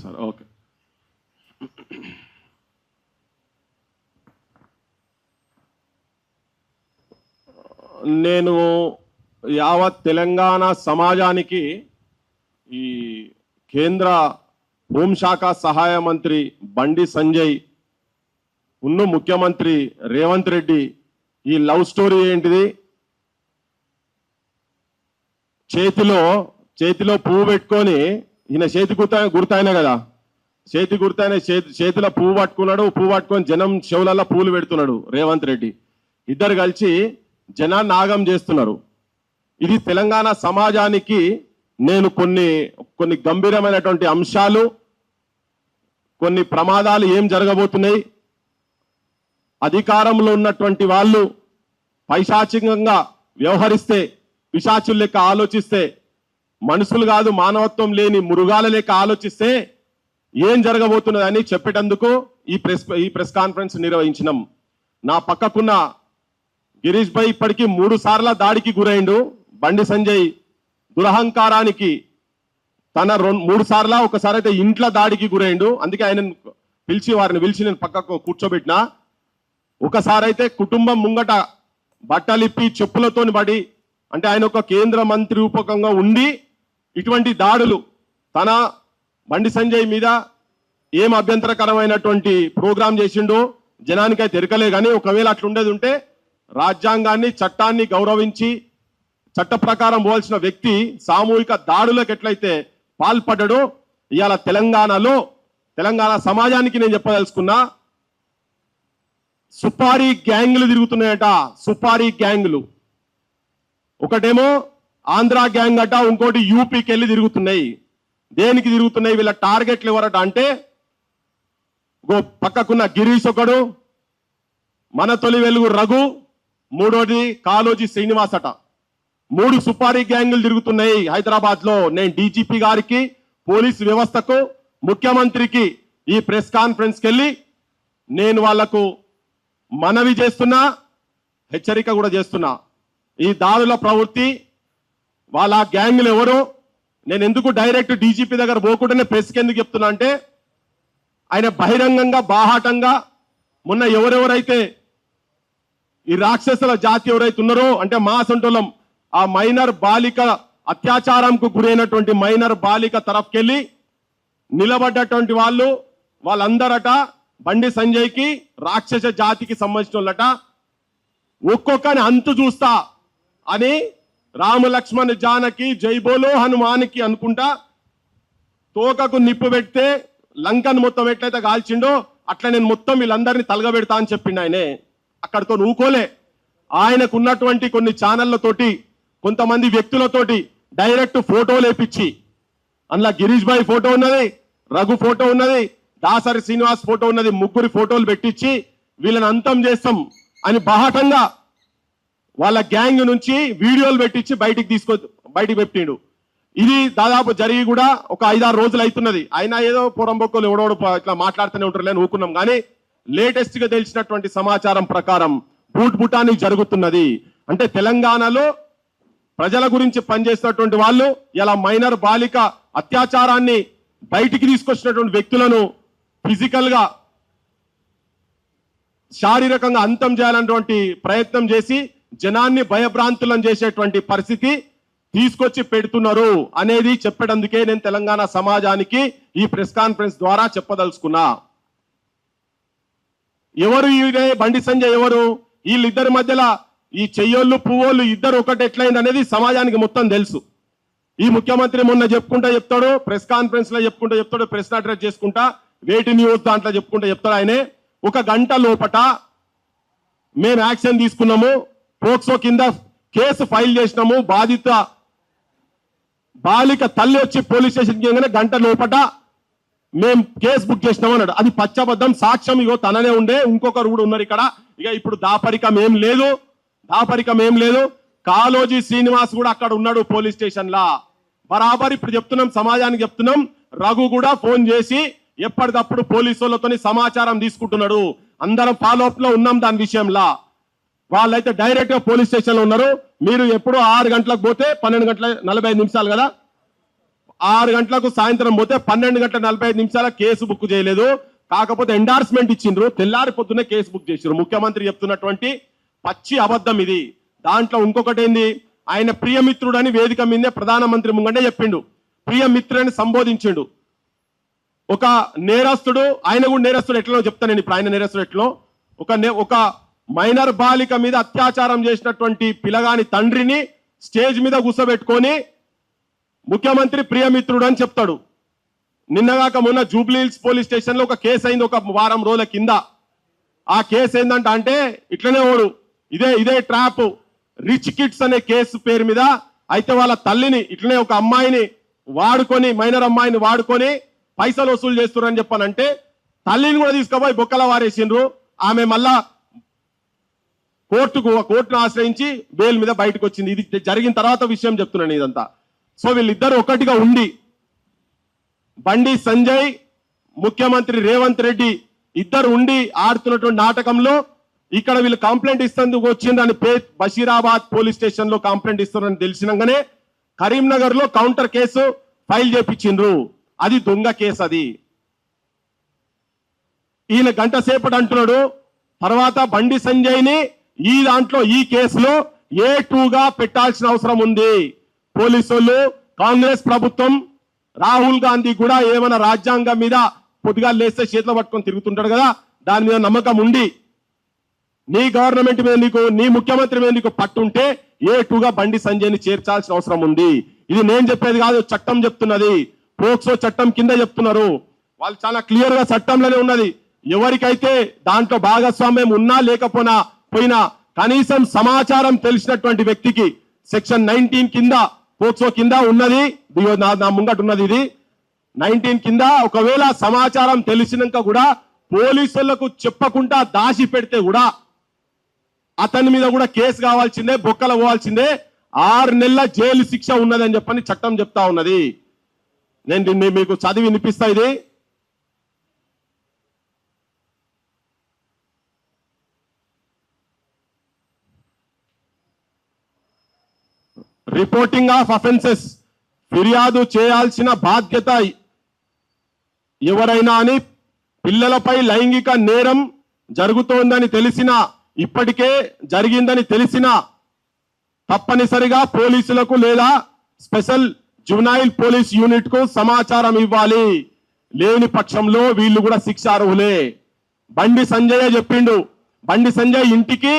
Sir okay. నేను యావత్ తెలంగాణ సమాజానికి ఈ కేంద్ర హోంశాఖ సహాయ మంత్రి బండి సంజయ్ ఉన్ను ముఖ్యమంత్రి రేవంత్ రెడ్డి ఈ లవ్ స్టోరీ ఏంటిది? చేతిలో పువ్వు పెట్టుకొని, ఈయన చేతి గుర్తాయన కదా, చేతి గుర్తాయన చేతిలో పువ్వు పట్టుకున్నాడు, పువ్వు పట్టుకొని జనం చెవులలో పూలు పెడుతున్నాడు రేవంత్ రెడ్డి. ఇద్దరు కలిసి జనాన్ని ఆగం చేస్తున్నారు. ఇది తెలంగాణ సమాజానికి నేను కొన్ని గంభీరమైనటువంటి అంశాలు, కొన్ని ప్రమాదాలు ఏం జరగబోతున్నాయి, అధికారంలో ఉన్నటువంటి వాళ్ళు పైశాచికంగా వ్యవహరిస్తే, పిశాచుల లెక్క ఆలోచిస్తే, మనుషులు కాదు మానవత్వం లేని మృగాల లెక్క ఆలోచిస్తే ఏం జరగబోతున్నదని చెప్పేటందుకు ఈ ప్రెస్ కాన్ఫరెన్స్ నిర్వహించినాం. నా పక్కకున్న గిరీష్ భాయ్ ఇప్పటికీ 3 సార్ల దాడికి గురైండు. బండి సంజయ్ దురహంకారానికి తన 3 సార్ల, ఒకసారి అయితే ఇంట్లో దాడికి గురైండు. అందుకే ఆయన వారిని పిలిచి నేను పక్కకు కూర్చోబెట్టినా. ఒకసారి అయితే కుటుంబం ముంగట బట్టలిప్పి చెప్పులతోని పడి, అంటే ఆయన ఒక కేంద్ర మంత్రి రూపకంగా ఉండి ఇటువంటి దాడులు, తన బండి సంజయ్ మీద ఏం అభ్యంతరకరమైనటువంటి ప్రోగ్రాం చేసిండో జనానికైతే ఎరకలే. కానీ ఒకవేళ అట్లుండేది ఉంటే రాజ్యాంగాన్ని, చట్టాన్ని గౌరవించి చట్ట ప్రకారం పోవాల్సిన వ్యక్తి సామూహిక దాడులకు ఎట్లయితే పాల్పడ్డాడో, ఇవాళ తెలంగాణ సమాజానికి నేను చెప్పదలుచుకున్నా, సుపారీ గ్యాంగులు తిరుగుతున్నాయట. సుపారీ గ్యాంగులు, ఒకటేమో ఆంధ్ర గ్యాంగ్ అట, ఇంకోటి యూపీకి వెళ్ళి తిరుగుతున్నాయి. దేనికి తిరుగుతున్నాయి? వీళ్ళ టార్గెట్లు ఎవరట అంటే, పక్కకున్న గిరీష్ ఒకడు, మన తొలి వెలుగు రఘు, మూడోది కాలోజీ శ్రీనివాస్ అట. 3 సుపారీ గ్యాంగులు తిరుగుతున్నాయి హైదరాబాద్ లో. నేను డీజీపీ గారికి, పోలీసు వ్యవస్థకు, ముఖ్యమంత్రికి ఈ ప్రెస్ కాన్ఫరెన్స్కి వెళ్ళి నేను వాళ్లకు మనవి చేస్తున్నా, హెచ్చరిక కూడా చేస్తున్నా. ఈ దాడుల ప్రవృత్తి, వాళ్ళ గ్యాంగులు ఎవరు, నేను ఎందుకు డైరెక్ట్ డీజీపీ దగ్గర పోకుండానే ప్రెస్కి ఎందుకు చెప్తున్నా అంటే, ఆయన బహిరంగంగా బాహాటంగా మొన్న ఎవరెవరైతే ఈ రాక్షసుల జాతి ఎవరైతే ఉన్నారో, అంటే మా సొంటోళం ఆ మైనర్ బాలిక అత్యాచారంకు గురైనటువంటి మైనర్ బాలిక తరఫుకెళ్ళి నిలబడ్డటువంటి వాళ్ళందరట బండి సంజయ్కి, రాక్షస జాతికి సంబంధించిన వాళ్ళట. ఒక్కొక్కని అంతు చూస్తా అని రామ లక్ష్మణ్ జానకి జై బోలో హనుమానికి అనుకుంటా తోకకు నిప్పు పెడితే లంకను మొత్తం ఎట్లయితే కాల్చిండో అట్లా నేను మొత్తం వీళ్ళందరినీ తలగబెడతా అని చెప్పిండు ఆయనే. అక్కడితో ఊకోలే. ఆయనకు ఉన్నటువంటి కొన్ని ఛానళ్లతోటి, కొంతమంది వ్యక్తులతోటి డైరెక్ట్ ఫోటోలు వేపించి, అందులో గిరీష్ భాయ్ ఫోటో ఉన్నది, రఘు ఫోటో ఉన్నది, దాసరి శ్రీనివాస్ ఫోటో ఉన్నది, 3 ఫోటోలు పెట్టించి వీళ్ళని అంతం చేస్తాం అని బాహటంగా వాళ్ళ గ్యాంగ్ నుంచి వీడియోలు పెట్టించి బయటికి పెట్టిండు. ఇది దాదాపు జరిగి కూడా ఒక 5-6 రోజులు అవుతున్నది. అయినా ఏదో పొరంబొక్కలు ఎవడోడు ఇట్లా మాట్లాడుతూనే ఉంటారు లేని ఊకున్నాం. కానీ లేటెస్ట్ గా తెలిసినటువంటి సమాచారం ప్రకారం బూటానికి జరుగుతున్నది. అంటే తెలంగాణలో ప్రజల గురించి పనిచేస్తున్నటువంటి వాళ్ళు ఇలా మైనర్ బాలిక అత్యాచారాన్ని బయటికి తీసుకొచ్చినటువంటి వ్యక్తులను ఫిజికల్ గా, శారీరకంగా అంతం చేయాలన్నటువంటి ప్రయత్నం చేసి జనాన్ని భయభ్రాంతులను చేసేటువంటి పరిస్థితి తీసుకొచ్చి పెడుతున్నారు అనేది చెప్పేందుకే నేను తెలంగాణ సమాజానికి ఈ ప్రెస్ కాన్ఫరెన్స్ ద్వారా చెప్పదలుచుకున్నా. ఎవరు ఇదే బండి సంజయ్ ఎవరు? వీళ్ళిద్దరి మధ్యలో ఈ చెయ్యోళ్ళు పువ్వులు ఇద్దరు ఒకటి ఎట్లయింది అనేది సమాజానికి మొత్తం తెలుసు. ఈ ముఖ్యమంత్రి మొన్న చెప్తాడు, ప్రెస్ కాన్ఫరెన్స్ లో చెప్తాడు, ప్రెస్ అడ్రస్ చేసుకుంటా, వేటి న్యూస్ దాంట్లో చెప్తాడు ఆయనే. 1 గంట లోపట మేము యాక్షన్ తీసుకున్నాము, పోక్సో కింద కేసు ఫైల్ చేసినాము, బాధిత బాలిక తల్లి వచ్చి పోలీస్ స్టేషన్కి గంట లోపట మేము కేసు బుక్ చేసినాము అన్నాడు. అది పచ్చబద్ధం. సాక్ష్యం ఇగో తననే ఉండే, ఇంకొకరు కూడా ఉన్నారు ఇక్కడ. ఇక ఇప్పుడు దాపరికం ఏం లేదు. కాలోజీ శ్రీనివాస్ కూడా అక్కడ ఉన్నాడు పోలీస్ స్టేషన్ లా. బరాబర్ ఇప్పుడు చెప్తున్నాం, సమాజానికి చెప్తున్నాం. రఘు కూడా ఫోన్ చేసి ఎప్పటికప్పుడు పోలీసులతో సమాచారం తీసుకుంటున్నాడు. అందరం ఫాలో అప్ లో ఉన్నాం దాని విషయంలో. వాళ్ళైతే డైరెక్ట్ గా పోలీస్ స్టేషన్ లో ఉన్నారు. మీరు ఎప్పుడు 6 గంటలకు పోతే 12:45 కదా, 6 గంటలకు సాయంత్రం పోతే 12:45 కేసు బుక్ చేయలేదు. కాకపోతే ఎండార్స్మెంట్ ఇచ్చిండ్రు, తెల్లారి పొద్దున్నే కేసు బుక్ చేసిండ్రు. ముఖ్యమంత్రి చెప్తున్నటువంటి పచ్చి అబద్ధం ఇది. దాంట్లో ఇంకొకటి ఏంది, ఆయన ప్రియమిత్రుడని వేదిక మీదే ప్రధానమంత్రి ముంగంటే చెప్పిండు, ప్రియమిత్రుడని సంబోధించిండు. ఒక నేరస్తుడు, ఆయన కూడా నేరస్తుడు ఎట్లా చెప్తాను నేను ఇప్పుడు, ఆయన నేరస్తుడు ఎట్లో, ఒక మైనర్ బాలిక మీద అత్యాచారం చేసినటువంటి పిల్లగాని తండ్రిని స్టేజ్ మీద కూర్చోబెట్టుకొని ముఖ్యమంత్రి ప్రియమిత్రుడు అని చెప్తాడు. నిన్నగాక మొన్న జూబ్లీహిల్స్ పోలీస్ స్టేషన్ లో ఒక కేసు అయింది, ఒక వారం రోజుల కింద. ఆ కేసు ఏంటంట అంటే ఇట్లనే ఓడు ఇదే ట్రాప్ రిచ్ కిడ్స్ అనే కేసు పేరు మీద. అయితే వాళ్ళ తల్లిని ఇట్లనే ఒక అమ్మాయిని వాడుకొని, మైనర్ అమ్మాయిని వాడుకొని పైసలు వసూలు చేస్తున్నారని చెప్పానంటే తల్లిని కూడా తీసుకుపోయి బొక్కల వారేసిండ్రు. ఆమె మళ్ళా కోర్టును ఆశ్రయించి బెయిల్ మీద బయటకు వచ్చింది. ఇది జరిగిన తర్వాత విషయం చెప్తున్నాను ఇదంతా. సో వీళ్ళిద్దరు ఒకటిగా ఉండి బండి సంజయ్, ముఖ్యమంత్రి రేవంత్ రెడ్డి ఇద్దరు ఉండి ఆడుతున్నటువంటి నాటకంలో ఇక్కడ వీళ్ళు కంప్లైంట్ ఇస్తేందుకు వచ్చిందని బషీరాబాద్ పోలీస్ స్టేషన్ లో కంప్లైంట్ ఇస్తున్నారని తెలిసినాగానే కరీంనగర్ లో కౌంటర్ కేసు ఫైల్ చేపించిండ్రు. అది దొంగ కేసు. అది ఈయన గంట సేపటి అంటున్నాడు. తర్వాత బండి సంజయ్ ని ఈ కేసులో A2గా పెట్టాల్సిన అవసరం ఉంది. పోలీసులు, కాంగ్రెస్ ప్రభుత్వం, రాహుల్ గాంధీ కూడా ఏమైనా రాజ్యాంగం మీద పొద్దుగా లేస్తే చేతిలో పట్టుకొని తిరుగుతుంటాడు కదా, దాని మీద నమ్మకం ఉండి నీ గవర్నమెంట్ మీద నీ ముఖ్యమంత్రి మీద నీకు పట్టుంటే A2గా బండి సంజయ్ ని చేర్చాల్సిన అవసరం ఉంది. ఇది నేను చెప్పేది కాదు, చట్టం చెప్తున్నది. పోక్సో చట్టం కింద చెప్తున్నారు వాళ్ళు. చాలా క్లియర్ గా చట్టంలోనే ఉన్నది. ఎవరికైతే దాంట్లో భాగస్వామ్యం ఉన్నా లేకపోయినా కనీసం సమాచారం తెలిసినటువంటి వ్యక్తికి సెక్షన్ 19 కింద, పోక్సో కింద ఉన్నది. నా ముంగట ఉన్నది ఇది 19 కింద. ఒకవేళ సమాచారం తెలిసినాక కూడా పోలీసులకు చెప్పకుండా దాచి పెడితే కూడా అతని మీద కూడా కేసు కావాల్సిందే, బొక్కలు పోవాల్సిందే, 6 నెలల జైలు శిక్ష ఉన్నదని చెప్పని చట్టం చెప్తా ఉన్నది. నేను మీకు చదివి వినిపిస్తా. ఇది రిపోర్టింగ్ ఆఫ్ అఫెన్సెస్, ఫిర్యాదు చేయాల్సిన బాధ్యత ఎవరైనా అని, పిల్లలపై లైంగిక నేరం జరుగుతోందని తెలిసినా, ఇప్పటికే జరిగిందని తెలిసినా తప్పనిసరిగా పోలీసులకు లేదా స్పెషల్ జువెనైల్ పోలీస్ యూనిట్ కు సమాచారం ఇవ్వాలి. లేని పక్షంలో వీళ్ళు కూడా శిక్షార్హులే. బండి సంజయ్ చెప్పిండు. బండి సంజయ్ ఇంటికి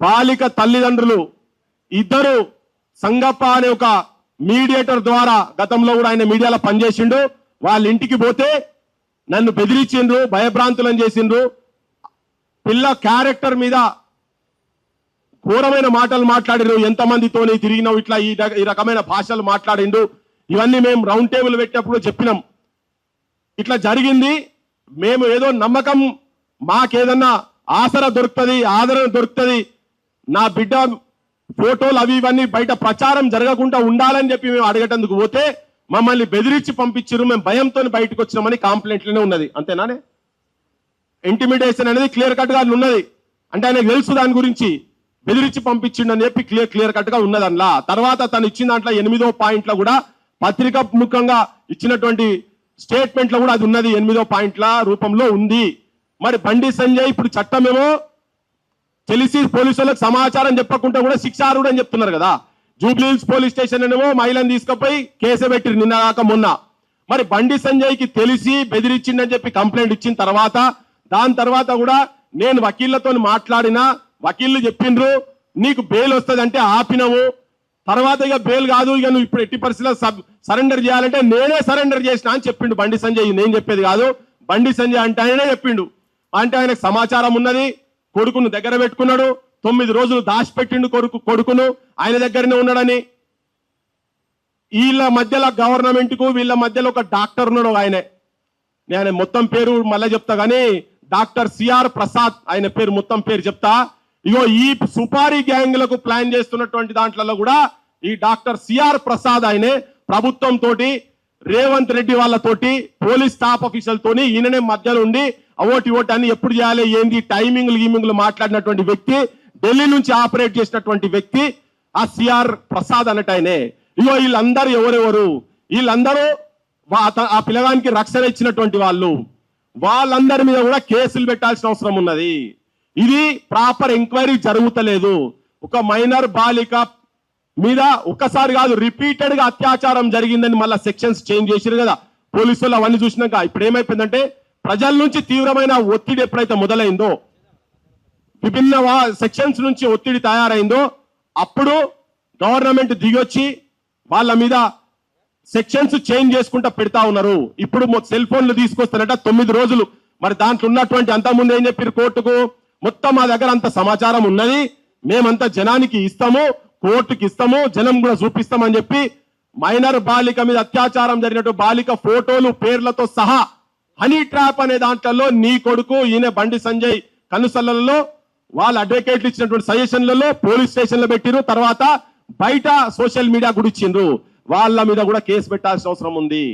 బాలిక తల్లిదండ్రులు ఇద్దరు సంగప్ప అనే ఒక మీడియేటర్ ద్వారా, గతంలో కూడా ఆయన మీడియాలో పనిచేసిండు, వాళ్ళ ఇంటికి పోతే నన్ను బెదిరించిండ్రు, భయభ్రాంతులను చేసిండ్రు. పిల్ల క్యారెక్టర్ మీద ఘోరమైన మాటలు మాట్లాడిండ్రు. ఎంతమందితోని తిరిగినావు, ఇట్లా ఈ రకమైన భాషలు మాట్లాడిండు. ఇవన్నీ మేము రౌండ్ టేబుల్ పెట్టినప్పుడు చెప్పినాం. ఇట్లా జరిగింది. మేము ఏదో నమ్మకం, మాకేదన్నా ఆసరా దొరుకుతుంది, ఆదరణ దొరుకుతుంది, నా బిడ్డ ఫోటోలు అవి ఇవన్నీ బయట ప్రచారం జరగకుండా ఉండాలని చెప్పి మేము అడగటందుకు పోతే మమ్మల్ని బెదిరించి పంపించారు. మేము భయంతో బయటకు వచ్చినామని కంప్లైంట్లోనే ఉన్నది. అంతేనానే? ఇంటిమిడేషన్ అనేది క్లియర్ కట్ గా ఉన్నది. అంటే ఆయనకు తెలుసు దాని గురించి, బెదిరించి పంపించిండు అని చెప్పి క్లియర్ కట్ గా ఉన్నది. అందులో తర్వాత తను ఇచ్చిన దాంట్లో 8వ పాయింట్లో కూడా పత్రికా ముఖంగా ఇచ్చినటువంటి స్టేట్మెంట్ లో కూడా అది ఉన్నది, 8వ పాయింట్ల రూపంలో ఉంది. మరి బండి సంజయ్ ఇప్పుడు చట్టమేమో తెలిసి పోలీసులకు సమాచారం చెప్పకుండా కూడా శిక్షార్హుడు అని చెప్తున్నారు కదా. జూబ్లీహిల్స్ పోలీస్ స్టేషన్ ఏమో మహిళను తీసుకుపోయి కేసు పెట్టిరు నిన్న కాక మొన్న. మరి బండి సంజయ్ కి తెలిసి బెదిరించిండని చెప్పి కంప్లైంట్ ఇచ్చిన తర్వాత, దాని తర్వాత కూడా నేను వకీళ్లతో మాట్లాడినా, వకీళ్లు చెప్పిండ్రు నీకు బెయిల్ వస్తుంది అంటే ఆపినవు. తర్వాత ఇక బెయిల్ కాదు, ఇక నువ్వు ఇప్పుడు ఎట్టి పరిస్థితుల్లో సరెండర్ చేయాలంటే నేనే సరెండర్ చేసిన అని చెప్పిండు బండి సంజయ్. నేను చెప్పేది కాదు, బండి సంజయ్ అంటే ఆయనే చెప్పిండు. అంటే ఆయనకు సమాచారం ఉన్నది, కొడుకును దగ్గర పెట్టుకున్నాడు, 9 రోజులు దాచిపెట్టిండు కొడుకును, ఆయన దగ్గరనే ఉన్నాడని. వీళ్ళ మధ్యలో గవర్నమెంట్ కు వీళ్ళ మధ్యలో ఒక డాక్టర్ ఉన్నాడు. నేను మొత్తం పేరు మళ్ళీ చెప్తా కానీ, డాక్టర్ సిఆర్ ప్రసాద్ ఆయన పేరు, మొత్తం పేరు చెప్తా. ఇగో ఈ సుపారీ గ్యాంగ్లకు ప్లాన్ చేస్తున్నటువంటి దాంట్లో కూడా ఈ డాక్టర్ సిఆర్ ప్రసాద్ ఆయనే ప్రభుత్వం తోటి, రేవంత్ రెడ్డి వాళ్ళతోటి, పోలీస్ స్టాఫ్ ఆఫీసర్ తోని ఈయననే మధ్యలో ఉండి ఓటి అని ఎప్పుడు చేయాలి, ఏంది టైమింగ్లు మాట్లాడినటువంటి వ్యక్తి, ఢిల్లీ నుంచి ఆపరేట్ చేసినటువంటి వ్యక్తి ఆ సిఆర్ ప్రసాద్ అన్నట్టు ఆయనే. ఇగో వీళ్ళందరూ ఎవరెవరు, వీళ్ళందరూ ఆ పిల్లగానికి రక్షణ ఇచ్చినటువంటి వాళ్ళందరి మీద కూడా కేసులు పెట్టాల్సిన అవసరం ఉన్నది. ఇది ప్రాపర్ ఎంక్వైరీ జరుగుతలేదు. ఒక మైనర్ బాలిక మీద ఒక్కసారి కాదు రిపీటెడ్ గా అత్యాచారం జరిగిందని మళ్ళీ సెక్షన్స్ చేంజ్ చేసిరు కదా పోలీసులు. అవన్నీ చూసినాక ఇప్పుడు ఏమైపోయిందంటే ప్రజల నుంచి తీవ్రమైన ఒత్తిడి ఎప్పుడైతే మొదలైందో, విభిన్న సెక్షన్స్ నుంచి ఒత్తిడి తయారైందో, అప్పుడు గవర్నమెంట్ దిగొచ్చి వాళ్ళ మీద సెక్షన్స్ చేంజ్ చేసుకుంటా పెడతా ఉన్నారు. ఇప్పుడు సెల్ ఫోన్లు తీసుకొస్తారట 9 రోజులు. మరి దాంట్లో ఉన్నటువంటి అంతకుముందు ఏం చెప్పారు కోర్టుకు, మొత్తం మా దగ్గర అంత సమాచారం ఉన్నది, మేమంతా జనానికి ఇస్తాము, కోర్టుకి ఇస్తాము, జనం కూడా చూపిస్తామని చెప్పి మైనర్ బాలిక మీద అత్యాచారం జరిగినట్టు బాలిక ఫోటోలు పేర్లతో సహా హనీ ట్రాప్ అనే దాంట్లో నీ కొడుకు ఈయన బండి సంజయ్ కనుసలలో వాళ్ళ అడ్వకేట్లు ఇచ్చినటువంటి సజెషన్లలో పోలీస్ స్టేషన్లో పెట్టిరు. తర్వాత బయట సోషల్ మీడియా కూడా ఇచ్చిండ్రు. వాళ్ళ మీద కూడా కేసు పెట్టాల్సిన అవసరం ఉంది.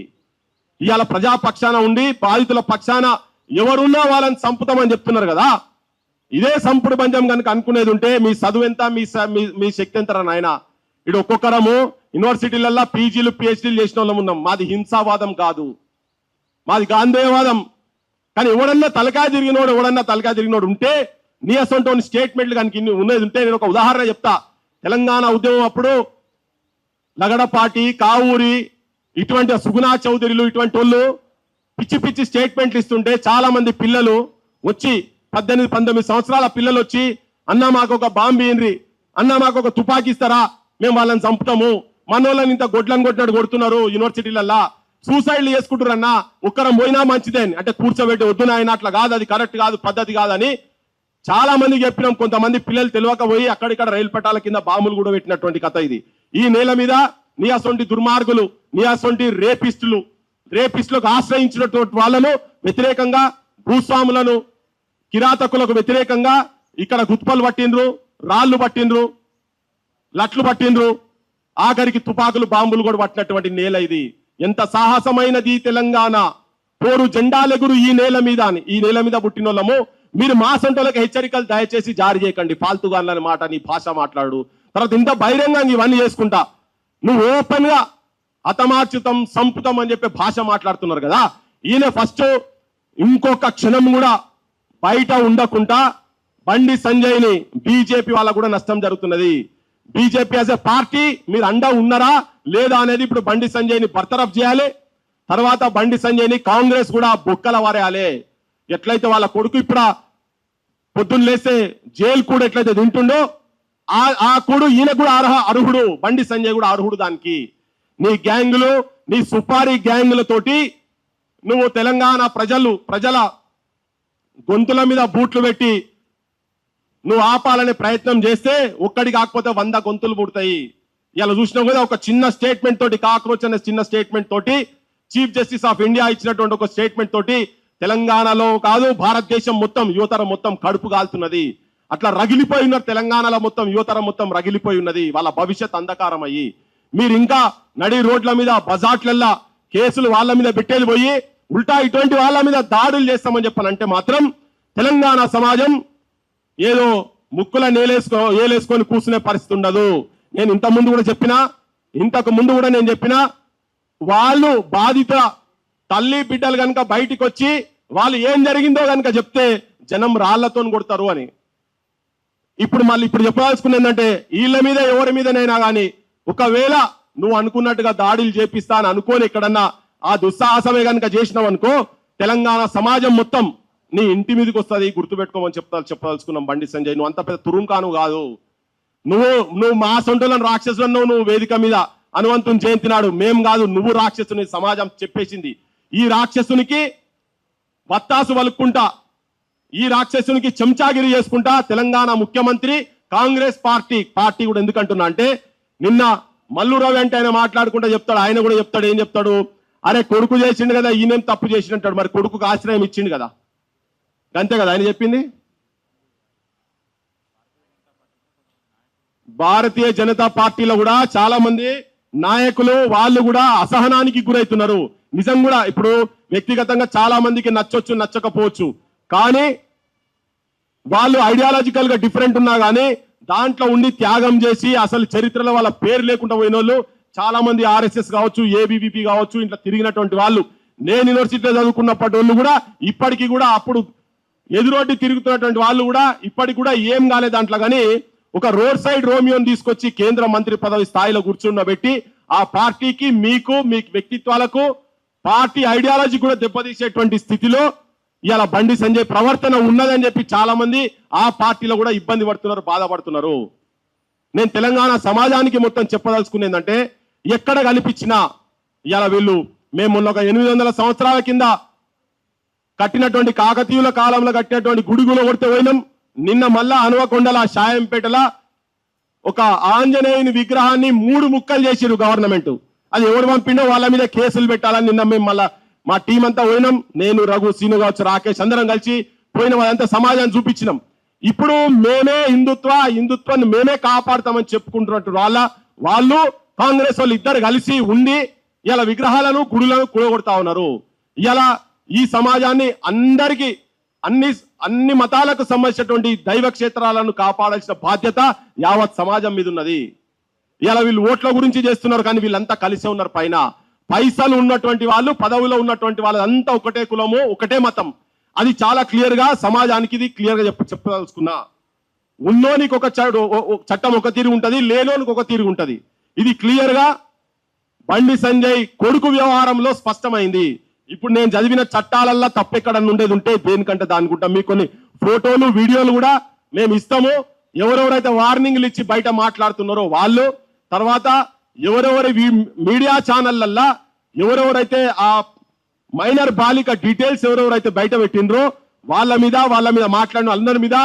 ఇవాళ ప్రజాపక్షాన ఉండి బాధితుల పక్షాన ఎవరున్నా వాళ్ళని చంపుతామని చెప్తున్నారు కదా. ఇదే సంపుడు బంజం కనుక అనుకునేది ఉంటే మీ చదువు ఎంత, మీ శక్తి ఎంత నాయన. ఇటు ఒక్కొక్కరము యూనివర్సిటీలల్లో పీజీలు పిహెచ్డీలు చేసిన వాళ్ళం ఉన్నాం. మాది హింసావాదం కాదు, మాది గాంధేయవాదం. కానీ ఎవడన్నా తలకాయ తిరిగినోడు ఉంటే నీ అసొంటి స్టేట్మెంట్లు కనుక ఉన్నది ఉంటే నేను ఒక ఉదాహరణ చెప్తా. తెలంగాణ ఉద్యమం అప్పుడు లగడపాటి, కావూరి, ఇటువంటి సుగుణా చౌదరిలు ఇటువంటి వాళ్ళు పిచ్చి పిచ్చి స్టేట్మెంట్లు ఇస్తుంటే చాలా మంది పిల్లలు వచ్చి 18-19 సంవత్సరాల పిల్లలు వచ్చి అన్న మాకు ఒక బాంబు ఇన్రి, అన్న మాకు ఒక తుపాకీ ఇస్తారా, మేము వాళ్ళని చంపుతాము, మనోళ్ళని ఇంత గొడ్లను కొట్టినట్టు కొడుతున్నారు యూనివర్సిటీలల్లా, సూసైడ్లు చేసుకుంటారన్నా, ఒక్కరం పోయినా మంచిదే అంటే కూర్చోబెట్టి వద్దు నాయన అట్లా కాదు, అది కరెక్ట్ కాదు, పద్ధతి కాదని చాలా మందికి చెప్పినాం. కొంతమంది పిల్లలు తెలియక పోయి అక్కడిక్కడ రైలు పట్టాల కింద బాంబులు కూడా పెట్టినటువంటి కథ ఇది. ఈ నేల మీద నీ అసొంటి దుర్మార్గులు, నీ అసొంటి రేపిస్టులకు ఆశ్రయించినటువంటి వాళ్ళను వ్యతిరేకంగా, భూస్వాములను కిరాతకులకు వ్యతిరేకంగా ఇక్కడ గుత్పలు పట్టిండ్రు, రాళ్లు పట్టిండ్రు, లట్లు పట్టిండ్రు, ఆఖరికి తుపాకులు బాంబులు కూడా పట్టినటువంటి నేల ఇది. ఎంత సాహసమైనది తెలంగాణ, పోరు జెండాలెగురు ఈ నేల మీద పుట్టిన వాళ్ళము. మీరు మా సొంటలకు హెచ్చరికలు దయచేసి జారీ చేయకండి. ఫాల్తుగా అన్న మాట నీ భాష మాట్లాడు. తర్వాత ఇంత బహిరంగంగా ఇవన్నీ చేసుకుంటా నువ్వు ఓపెన్ గా హతమార్చుతం సంపుతం అని చెప్పి భాష మాట్లాడుతున్నారు కదా. ఈయన ఫస్ట్ ఇంకొక క్షణం కూడా బయట ఉండకుండా బండి సంజయ్ని బీజేపీ వాళ్ళకు కూడా నష్టం జరుగుతున్నది. బీజేపీ యాజ్ ఎ పార్టీ మీరు అండ ఉన్నారా లేదా అనేది ఇప్పుడు బండి సంజయ్ని బర్తరఫ్ చేయాలి. తర్వాత బండి సంజయ్ని కాంగ్రెస్ కూడా బొక్కల వారేయాలి. ఎట్లయితే వాళ్ళ కొడుకు ఇప్పుడు పొద్దున్న లేస్తే జైలు కూడా ఎట్లయితే తింటుండో ఆ కొడు ఈయన కూడా అర్హుడు, బండి సంజయ్ కూడా అర్హుడు దానికి. నీ గ్యాంగులు, నీ సుపారీ గ్యాంగులతోటి నువ్వు తెలంగాణ ప్రజల గొంతుల మీద బూట్లు పెట్టి నువ్వు ఆపాలనే ప్రయత్నం చేస్తే ఒక్కడి కాకపోతే 100 గొంతులు పుడతాయి. ఇలా చూసినావు కదా, ఒక చిన్న స్టేట్మెంట్ తోటి, కాక్రోచ్ అనే చిన్న స్టేట్మెంట్ తోటి, చీఫ్ జస్టిస్ ఆఫ్ ఇండియా ఇచ్చినటువంటి ఒక స్టేట్మెంట్ తోటి తెలంగాణలో కాదు భారతదేశం మొత్తం యువతరం మొత్తం కడుపు కాలుతున్నది. అట్లా రగిలిపోయి ఉన్నారు తెలంగాణలో మొత్తం యువతరం మొత్తం రగిలిపోయి ఉన్నది. వాళ్ళ భవిష్యత్ అంధకారం అయ్యి మీరు ఇంకా నడి రోడ్ల మీద బజాట్లల్లా కేసులు వాళ్ళ మీద పెట్టేది పోయి ఉల్టా ఇటువంటి వాళ్ళ మీద దాడులు చేస్తామని చెప్పాలంటే మాత్రం తెలంగాణ సమాజం ఏదో ముక్కుల ఏలేసుకొని కూర్చునే పరిస్థితి ఉండదు. నేను ఇంతకు ముందు కూడా నేను చెప్పినా వాళ్ళు బాధిత తల్లి బిడ్డలు కనుక బయటికి వచ్చి వాళ్ళు ఏం జరిగిందో కనుక చెప్తే జనం రాళ్లతో కొడతారు అని. ఇప్పుడు చెప్పాల్సుకున్న ఏంటంటే వీళ్ళ మీద ఎవరి మీదనైనా కానీ ఒకవేళ నువ్వు అనుకున్నట్టుగా దాడులు చేపిస్తా అని అనుకోని ఎక్కడన్నా ఆ దుస్సాహసమే కనుక చేసినావు అనుకో, తెలంగాణ సమాజం మొత్తం నీ ఇంటి మీదకి వస్తుంది, గుర్తుపెట్టుకోమని చెప్పదలుచుకున్నాం. బండి సంజయ్ నువ్వు అంత పెద్ద తురుంకాను కాదు. నువ్వు మా సొంటలను రాక్షసులను నువ్వు వేదిక మీద అనువంతం జయంతినాడు, మేం కాదు నువ్వు రాక్షసుని సమాజం చెప్పేసింది. ఈ రాక్షసునికి వత్తాసు వలుక్కుంటా, ఈ రాక్షసునికి చెంచాగిరి చేసుకుంటా తెలంగాణ ముఖ్యమంత్రి కాంగ్రెస్ పార్టీ కూడా ఎందుకంటున్నా అంటే నిన్న మల్లు రవి అంటే ఆయన మాట్లాడుకుంటా చెప్తాడు, ఆయన కూడా చెప్తాడు. ఏం చెప్తాడు, అరే కొడుకు చేసిండు కదా, ఈయనేం తప్పు చేసినట్టాడు, మరి కొడుకుకు ఆశ్రయం ఇచ్చిండు కదా, అంతే కదా ఆయన చెప్పింది. భారతీయ జనతా పార్టీలో కూడా చాలా మంది నాయకులు వాళ్ళు కూడా అసహనానికి గురవుతున్నారు. నిజం కూడా ఇప్పుడు వ్యక్తిగతంగా చాలా మందికి నచ్చొచ్చు నచ్చకపోవచ్చు, కానీ వాళ్ళు ఐడియాలజికల్ గా డిఫరెంట్ ఉన్నా కానీ దాంట్లో ఉండి త్యాగం చేసి అసలు చరిత్రలో వాళ్ళ పేరు లేకుండా పోయిన వాళ్ళు చాలా మంది ఆర్ఎస్ఎస్ కావచ్చు, ఏబీవీపీ కావచ్చు, ఇట్లా తిరిగినటువంటి వాళ్ళు, నేను యూనివర్సిటీలో చదువుకున్నప్పటి వాళ్ళు కూడా ఇప్పటికీ కూడా అప్పుడు ఎదురొడ్డి తిరుగుతున్నటువంటి వాళ్ళు కూడా ఇప్పటికి కూడా ఏం కాలేదు దాంట్లో. కానీ ఒక రోడ్ సైడ్ రోమియోని తీసుకొచ్చి కేంద్ర మంత్రి పదవి స్థాయిలో కూర్చుండబెట్టి ఆ పార్టీకి మీకు మీ వ్యక్తిత్వాలకు పార్టీ ఐడియాలజీ కూడా దెబ్బతీసేటువంటి స్థితిలో ఇలా బండి సంజయ్ ప్రవర్తన ఉన్నదని చెప్పి చాలా మంది ఆ పార్టీలో కూడా ఇబ్బంది పడుతున్నారు, బాధపడుతున్నారు. నేను తెలంగాణ సమాజానికి మొత్తం చెప్పదలుచుకునేది ఏంటంటే, ఎక్కడ కనిపించినా ఇలా వీళ్ళు మేము మొన్న ఒక 800 సంవత్సరాల కింద కట్టినటువంటి కాకతీయుల కాలంలో కట్టినటువంటి గుడిగులో కొడితే పోయినాం. నిన్న మళ్ళా హనుమకొండల షాయంపేటల ఒక ఆంజనేయుని విగ్రహాన్ని 3 ముక్కలు చేసిరు గవర్నమెంట్. అది ఎవరు పంపిండో వాళ్ళ మీద కేసులు పెట్టాలని నిన్న మేము మళ్ళా మా టీం అంతా పోయినాం. నేను, రఘు, సీను కావచ్చు, రాకేష్ అందరం కలిసి పోయిన వాళ్ళంతా సమాజాన్ని చూపించినాం. ఇప్పుడు మేమే హిందుత్వాన్ని మేమే కాపాడుతామని చెప్పుకుంటున్నట్టు వాళ్ళు కాంగ్రెస్ వాళ్ళు ఇద్దరు కలిసి ఉండి ఇలా విగ్రహాలను గుడులను కూడగొడతా ఉన్నారు. ఇలా ఈ సమాజాన్ని అందరికీ అన్ని మతాలకు సంబంధించినటువంటి దైవ క్షేత్రాలను కాపాడాల్సిన బాధ్యత యావత్ సమాజం మీద ఉన్నది. ఇలా వీళ్ళు ఓట్ల గురించి చేస్తున్నారు, కానీ వీళ్ళంతా కలిసే ఉన్నారు. పైన పైసలు ఉన్నటువంటి వాళ్ళు, పదవిలో ఉన్నటువంటి వాళ్ళంతా ఒకటే కులము, ఒకటే మతం. అది చాలా క్లియర్ గా సమాజానికి ఇది క్లియర్ గా చెప్పదలుచుకున్నా. ఉన్నోనికి ఒక చట్టం ఒక తీరు ఉంటది, లేనోనికి ఒక తీరు ఉంటది. ఇది క్లియర్ గా బండి సంజయ్ కొడుకు వ్యవహారంలో స్పష్టమైంది. ఇప్పుడు నేను చదివిన చట్టాలల్లా తప్పెక్కడ ఉండేది ఉంటే దేనికంటే దానికుంటాం. మీకు కొన్ని ఫోటోలు, వీడియోలు కూడా మేము ఇస్తాము. ఎవరెవరైతే వార్నింగ్లు ఇచ్చి బయట మాట్లాడుతున్నారో వాళ్ళు, తర్వాత ఎవరెవరి మీడియా ఛానళ్ళల్లా ఎవరెవరైతే ఆ మైనర్ బాలిక డీటెయిల్స్ ఎవరెవరైతే బయట పెట్టినరో వాళ్ళ మీద మాట్లాడిన అందరి మీద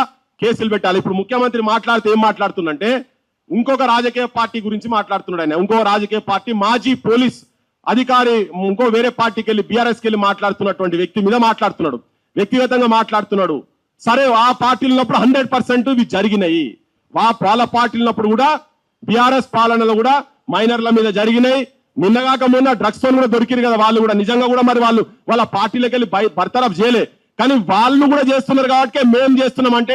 కేసులు పెట్టాలి. ఇప్పుడు ముఖ్యమంత్రి మాట్లాడితే ఏం మాట్లాడుతుందంటే, ఇంకొక రాజకీయ పార్టీ గురించి మాట్లాడుతున్నాడు ఆయన. ఇంకో రాజకీయ పార్టీ మాజీ పోలీస్ అధికారి ఇంకో వేరే పార్టీకి వెళ్ళి బీఆర్ఎస్కి వెళ్ళి మాట్లాడుతున్నటువంటి వ్యక్తి మీద మాట్లాడుతున్నాడు, వ్యక్తిగతంగా మాట్లాడుతున్నాడు. సరే, ఆ పార్టీలు ఉన్నప్పుడు 100% ఇవి జరిగినాయి. వాళ్ళ పార్టీలు ఉన్నప్పుడు కూడా బీఆర్ఎస్ పాలనలో కూడా మైనర్ల మీద జరిగినాయి. నిన్నగాక మొన్న డ్రగ్స్ తో కూడా దొరికిరు కదా వాళ్ళు కూడా. నిజంగా కూడా మరి వాళ్ళ పార్టీలకు వెళ్ళి బర్తరఫ్ చేయలే, కానీ వాళ్ళు కూడా చేస్తున్నారు కాబట్టి మేము చేస్తున్నాం. అంటే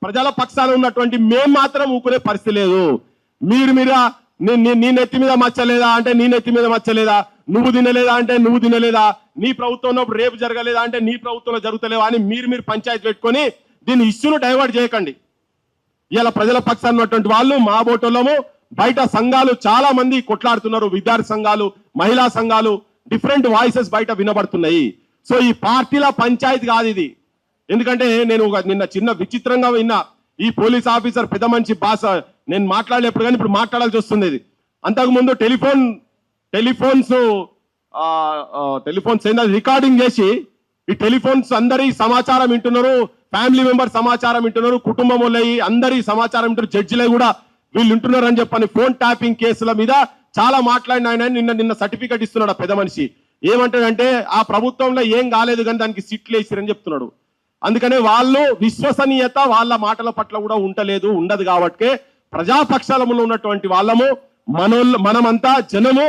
ప్రజల పక్షాన ఉన్నటువంటి మేము మాత్రం ఊకునే పరిస్థితి లేదు. మీరు నీ నెత్తి మీద మచ్చలేదా అంటే నీ నెత్తి మీద మచ్చలేదా, నువ్వు తినలేదా అంటే నువ్వు తినలేదా, నీ ప్రభుత్వంలో రేపు జరగలేదా అంటే నీ ప్రభుత్వంలో జరుగుతలేవా అని మీరు పంచాయతీ పెట్టుకొని దీన్ని ఇష్యూను డైవర్ట్ చేయకండి. ఇలా ప్రజల పక్షాన ఉన్నటువంటి వాళ్ళు మా బోటోళ్ళము, బయట సంఘాలు చాలా మంది కొట్లాడుతున్నారు, విద్యార్థి సంఘాలు, మహిళా సంఘాలు, డిఫరెంట్ వాయిసెస్ బయట వినబడుతున్నాయి. సో ఈ పార్టీల పంచాయతీ కాదు ఇది. ఎందుకంటే నేను నిన్న చిన్న విచిత్రంగా విన్నా, ఈ పోలీస్ ఆఫీసర్ పెద్ద మంచి భాష, నేను మాట్లాడలేప్పుడు కానీ ఇప్పుడు మాట్లాడాల్సి వస్తుంది. ఇది అంతకుముందు టెలిఫోన్స్ ఏంటో రికార్డింగ్ చేసి ఈ టెలిఫోన్స్ అందరి సమాచారం వింటున్నారు, ఫ్యామిలీ మెంబర్ సమాచారం వింటున్నారు, కుటుంబం వాళ్ళయి అందరి సమాచారం వింటున్నారు, జడ్జిలే కూడా వీళ్ళు వింటున్నారు అని చెప్పని ఫోన్ ట్యాపింగ్ కేసుల మీద చాలా మాట్లాడిన ఆయన నిన్న సర్టిఫికెట్ ఇస్తున్నాడు పెద్ద మనిషి. ఏమంటాడంటే ఆ ప్రభుత్వంలో ఏం కాలేదు కానీ దానికి సిట్లు వేసిరని చెప్తున్నాడు. అందుకనే వాళ్ళు విశ్వసనీయత వాళ్ళ మాటల పట్ల కూడా ఉండదు కాబట్టి ప్రజాపక్షాలలో ఉన్నటువంటి వాళ్ళము మనమంతా జనము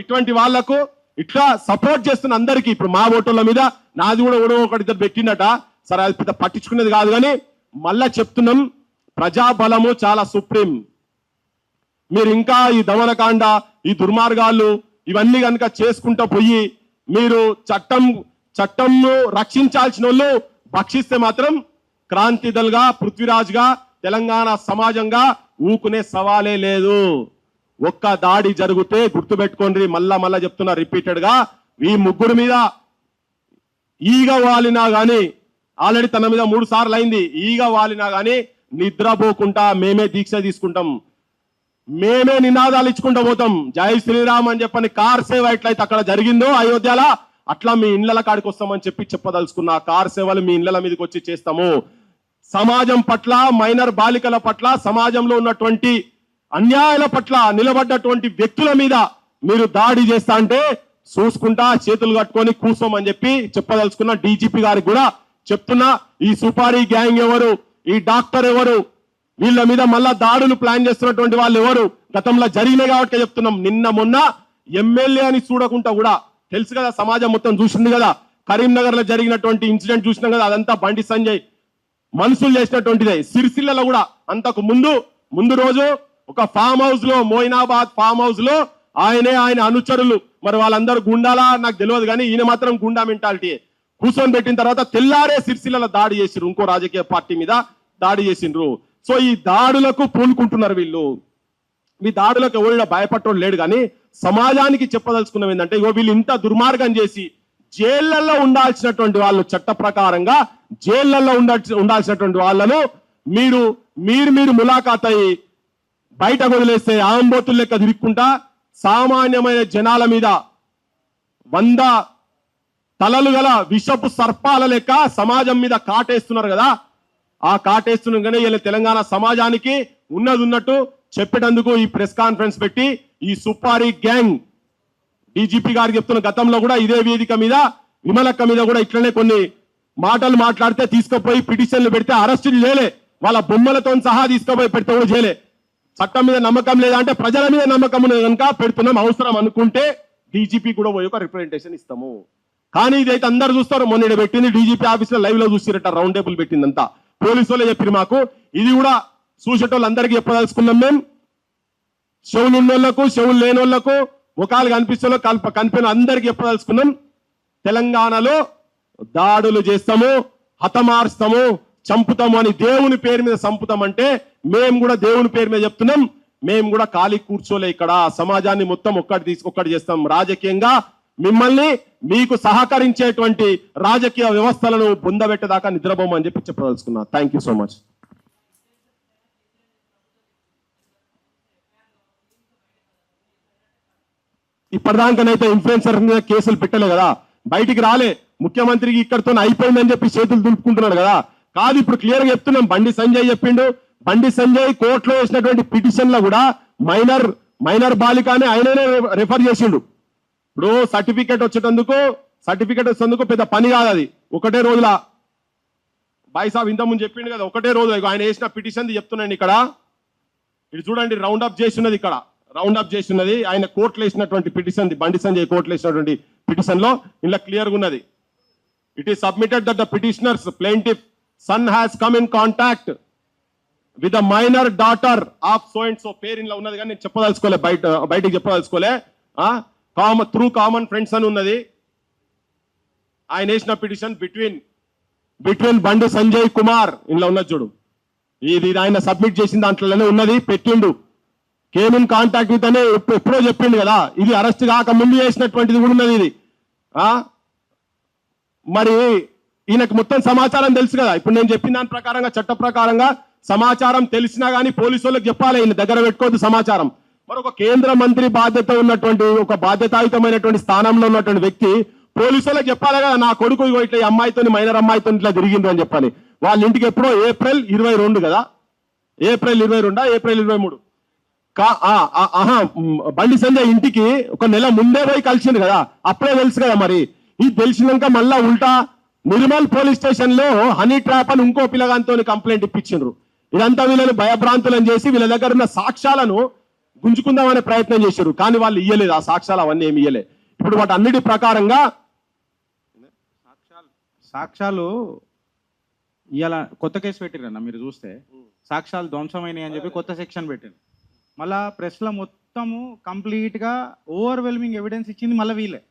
ఇటువంటి వాళ్లకు ఇట్లా సపోర్ట్ చేస్తున్న అందరికీ ఇప్పుడు మా ఓటర్ల మీద నాది కూడా ఒకటిద్దరు పెట్టినట. సరే, అది పెద్ద పట్టించుకునేది కాదు, కానీ మళ్ళా చెప్తున్నాం, ప్రజాబలము చాలా సుప్రీం. మీరు ఇంకా ఈ దమనకాండ, ఈ దుర్మార్గాలు ఇవన్నీ కనుక చేసుకుంటూ పోయి మీరు చట్టంను రక్షించాల్సిన వాళ్ళు భక్షిస్తే మాత్రం క్రాంతిదల్గా, పృథ్వీరాజ్గా, తెలంగాణ సమాజంగా ఊకునే సవాలే లేదు. ఒక్క దాడి జరిగితే గుర్తుపెట్టుకోండి, మళ్ళా చెప్తున్నా రిపీటెడ్ గా, ఈ ముగ్గురు మీద ఈగ వాలినా గాని, ఆల్రెడీ తన మీద 3 సార్లు అయింది, ఈగ వాలినా గాని నిద్రపోకుండా మేమే దీక్ష తీసుకుంటాం, మేమే నినాదాలు ఇచ్చుకుంటూ పోతాం. జై శ్రీరామ్ అని చెప్పని కార్ సేవ ఎట్లయితే అక్కడ జరిగిందో అయోధ్యలో, అట్లా మీ ఇండ్ల కాడికి వస్తామని చెప్పదలుచుకున్నా. కార్ సేవలు మీ ఇండ్ల మీదకి వచ్చి చేస్తాము. సమాజం పట్ల, మైనర్ బాలికల పట్ల, సమాజంలో ఉన్నటువంటి అన్యాయాల పట్ల నిలబడ్డటువంటి వ్యక్తుల మీద మీరు దాడి చేస్తా అంటే చూసుకుంటా చేతులు కట్టుకొని కూసోమని చెప్పదలుచుకున్న. డీజీపీ గారికి కూడా చెప్తున్నా, ఈ సుపారీ గ్యాంగ్ ఎవరు, ఈ డాక్టర్ ఎవరు, వీళ్ళ మీద మళ్ళా దాడులు ప్లాన్ చేస్తున్నటువంటి వాళ్ళు ఎవరు, గతంలో జరిగినాయి కాబట్టి చెప్తున్నాం. నిన్న మొన్న ఎమ్మెల్యే అని చూడకుండా కూడా తెలుసు కదా, సమాజం మొత్తం చూసింది కదా, కరీంనగర్ లో జరిగినటువంటి ఇన్సిడెంట్ చూసినాం కదా, అదంతా బండి సంజయ్ మనుషులు చేసినటువంటిదే. సిరిసిల్లలో కూడా అంతకు ముందు రోజు ఒక ఫామ్ హౌస్ లో, మోయినాబాద్ ఫామ్ హౌస్ లో ఆయనే ఆయన అనుచరులు మరి వాళ్ళందరూ గుండాలా నాకు తెలియదు కానీ ఈయన మాత్రం గుండా మెంటాలిటీ కూర్చొని పెట్టిన తర్వాత తెల్లారే సిరిసిల్లలో దాడి చేసిండ్రు ఇంకో రాజకీయ పార్టీ మీద దాడి చేసిండ్రు సో ఈ దాడులకు పూనుకుంటున్నారు వీళ్ళు ఈ దాడులకు ఎవరైనా భయపడటం లేడు కానీ సమాజానికి చెప్పదలుచుకున్నది ఏంటంటే ఇగో వీళ్ళు ఇంత దుర్మార్గం చేసి జైళ్లలో ఉండాల్సినటువంటి వాళ్ళు చట్ట ప్రకారంగా జైళ్లలో ఉండాల్సినటువంటి వాళ్ళను మీరు ములాఖాత్ అయ్యి బయటకు వదిలేస్తే ఆంబోతుల లెక్క తిరుక్కుంటా సామాన్యమైన జనాల మీద 100 తలలు గల విషపు సర్పాల లెక్క సమాజం మీద కాటేస్తున్నారు కదా ఆ కాటేస్తున్నారు కానీ వీళ్ళ తెలంగాణ సమాజానికి ఉన్నది ఉన్నట్టు చెప్పేటందుకు ఈ ప్రెస్ కాన్ఫరెన్స్ పెట్టి ఈ సుపారీ గ్యాంగ్ డీజీపీ గారు చెప్తున్న గతంలో కూడా ఇదే వేదిక మీద విమలక్క మీద కూడా ఇట్లనే కొన్ని మాటలు మాట్లాడితే తీసుకుపోయి పిటిషన్లు పెడితే అరెస్టులు చేయలే వాళ్ళ బొమ్మలతో సహా తీసుకుపోయి పెడితే కూడా చేయలే చట్టం మీద నమ్మకం లేదా అంటే ప్రజల మీద నమ్మకం ఉన్నది కనుక పెడుతున్నాం అవసరం అనుకుంటే డీజీపీ కూడా పోయి ఒక రిప్రజెంటేషన్ ఇస్తాము కానీ ఇదైతే అందరు చూస్తారు మొన్న పెట్టింది డీజీపీ ఆఫీస్ లో లైవ్ లో చూసిరట రౌండ్ టేబుల్ పెట్టిందంతా పోలీసు వాళ్ళే చెప్పారు మాకు ఇది కూడా చూసేటోళ్ళందరికీ చెప్పదలుచుకున్నాం మేము చెవులు ఉన్నోళ్లకు చెవులు లేని వాళ్ళకు ముఖాలు కనిపిస్తే కనిపిన అందరికీ చెప్పదలుచుకున్నాం తెలంగాణలో దాడులు చేస్తాము హతమారుస్తాము చంపుతాము అని దేవుని పేరు మీద చంపుతామంటే మేము కూడా దేవుని పేరు మీద చెప్తున్నాం మేము కూడా ఖాళీ కూర్చోలే ఇక్కడ సమాజాన్ని మొత్తం ఒక్కటి చేస్తాం రాజకీయంగా మిమ్మల్ని మీకు సహకరించేటువంటి రాజకీయ వ్యవస్థలను పొందబెట్టేదాకా నిద్రపోమని చెప్పి చెప్పదలుచుకున్నా థ్యాంక్ యూ సో మచ్ ఇప్పటిదాకనైతే ఇన్ఫ్లుయెన్సర్ మీద కేసులు పెట్టలే కదా బయటికి రాలే ముఖ్యమంత్రికి ఇక్కడితో అయిపోయిందని చెప్పి చేతులు దులుపుకుంటున్నాడు కదా కాదు ఇప్పుడు క్లియర్ గా చెప్తున్నాం బండి సంజయ్ చెప్పిండు బండి సంజయ్ కోర్టులో వేసినటువంటి పిటిషన్ లో కూడా మైనర్ బాలిక అని ఆయననే రెఫర్ చేసిండు ఇప్పుడు సర్టిఫికేట్ వచ్చేందుకు పెద్ద పని కాదు అది ఒకటే రోజుల బాయ్ సాబ్ ఇంతకుముందు చెప్పిండు కదా ఒకటే రోజు ఆయన వేసిన పిటిషన్ చెప్తున్నాను ఇక్కడ ఇది చూడండి రౌండ్ అప్ చేస్తున్నది ఇక్కడ రౌండ్ అప్ చేస్తున్నది ఆయన కోర్టులో వేసినటువంటి పిటిషన్ బండి సంజయ్ కోర్టులో వేసినటువంటి పిటిషన్ లో ఇలా క్లియర్ గా ఉన్నది it is submitted that the petitioners plaintiff son has come in contact with a minor daughter of so and so పేరు ఇంట్లో ఉన్నది కానీ నేను చెప్పదలుచుకోలే బయటికి చెప్పదలుచుకోలే త్రూ కామన్ ఫ్రెండ్స్ అని ఉన్నది ఆయన వేసిన పిటిషన్ బిట్వీన్ బండి సంజయ్ కుమార్ ఇంట్లో ఉన్నది చూడు ఇది ఆయన సబ్మిట్ చేసిన దాంట్లోనే ఉన్నది పెట్టిండు కేమ్ ఇన్ కాంటాక్ట్ విత్ అనే ఎప్పుడో చెప్పిండు కదా ఇది అరెస్ట్ కాక ముందు చేసినటువంటిది కూడా ఉన్నది ఇది మరి ఈయనకు మొత్తం సమాచారం తెలుసు కదా ఇప్పుడు నేను చెప్పిన దాని ప్రకారంగా చట్ట ప్రకారంగా సమాచారం తెలిసినా కానీ పోలీసు వాళ్ళకి చెప్పాలి ఈయన దగ్గర పెట్టుకోవద్దు సమాచారం మరి ఒక కేంద్ర మంత్రి బాధ్యత ఉన్నటువంటి ఒక బాధ్యతాయుతమైనటువంటి స్థానంలో ఉన్నటువంటి వ్యక్తి పోలీసు వాళ్ళకి చెప్పాలి కదా నా కొడుకు ఇట్లా అమ్మాయితో మైనర్ అమ్మాయితో ఇట్లా తిరిగింది అని చెప్పాలి వాళ్ళ ఇంటికి ఎప్పుడో ఏప్రిల్ 22 కదా ఏప్రిల్ 23 బండి సంజయ్ ఇంటికి ఒక నెల ముందే పోయి కలిసింది కదా అప్పుడే తెలుసు కదా మరి ఇది తెలిసినాక మళ్ళా ఉల్టా నిర్మల్ పోలీస్ స్టేషన్ లో హనీ ట్రాప్ అని ఇంకో పిల్లగాంతో కంప్లైంట్ ఇప్పించిండ్రు ఇదంతా వీళ్ళని భయభ్రాంతులను చేసి వీళ్ళ దగ్గర ఉన్న సాక్ష్యాలను గుంజుకుందామనే ప్రయత్నం చేశారు కానీ వాళ్ళు ఇయ్యలేదు ఆ సాక్ష్యాలు అవన్నీ ఏమి ఇయ్యలే ఇప్పుడు వాటి అన్నిటి ప్రకారంగా సాక్ష్యాలు ఇవాళ కొత్త కేసు పెట్టిరన్న మీరు చూస్తే సాక్ష్యాలు ధ్వంసమైనవి అని చెప్పి కొత్త సెక్షన్ పెట్టారు మళ్ళా ప్రెస్లో మొత్తము కంప్లీట్గా ఓవర్వెల్మింగ్ ఎవిడెన్స్ ఇచ్చింది మళ్ళీ వీళ్ళే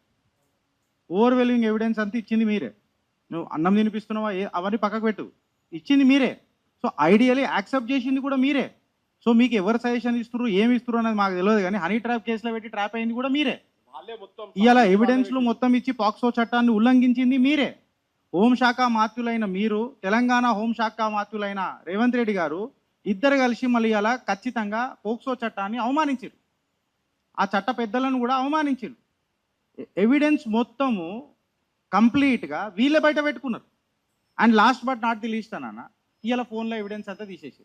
ఓవర్వెల్మింగ్ ఎవిడెన్స్ అంతా ఇచ్చింది మీరే నువ్వు అన్నం తినిపిస్తున్నావా అవన్నీ పక్కకు పెట్టు ఇచ్చింది మీరే సో ఐడియలీ యాక్సెప్ట్ చేసింది కూడా మీరే సో మీకు ఎవరు సజెషన్ ఇస్తున్నారు ఏమి ఇస్తున్నారు అనేది మాకు తెలియదు కానీ హనీ ట్రాప్ కేసులో పెట్టి ట్రాప్ అయింది కూడా మీరే ఇవాళ ఎవిడెన్స్లు మొత్తం ఇచ్చి పాక్సో చట్టాన్ని ఉల్లంఘించింది మీరే హోంశాఖ మాత్యులైన మీరు తెలంగాణ హోంశాఖ మాత్యులైన రేవంత్ రెడ్డి గారు ఇద్దరు కలిసి మళ్ళీ ఇలా ఖచ్చితంగా పోక్సో చట్టాన్ని అవమానించారు ఆ చట్ట పెద్దలను కూడా అవమానించారు ఎవిడెన్స్ మొత్తము కంప్లీట్గా వీళ్ళే బయట పెట్టుకున్నారు and last but not the least అన్న ఇవాళ ఫోన్లో ఎవిడెన్స్ అంతా తీసేసి